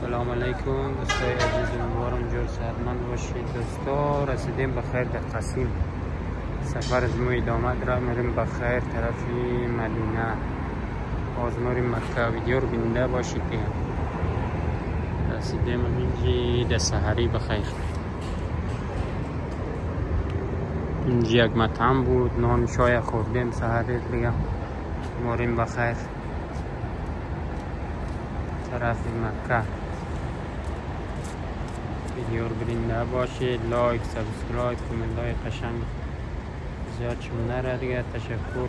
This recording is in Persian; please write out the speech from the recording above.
سلام علیکم دوستای عزیز، امیدوارم جور صحتمند باشید. دوستا رسیدیم بخیر در قصیم. سفر از ما ادامه داره، میریم بخیر طرف مدینه، باز میریم مکه. ویدیو رو بیننده باشید دیگه. رسیدیم اینجا در سحری بخیر. اینجا یک مطعم بود، نان شای خوردیم سحری دیگه. میریم بخیر طرف مکه. ویدیو رو بیننده باشید، لایک، سابسکرایب، کامنت های قشنگ زیاد چون نره دیگه. تشکر.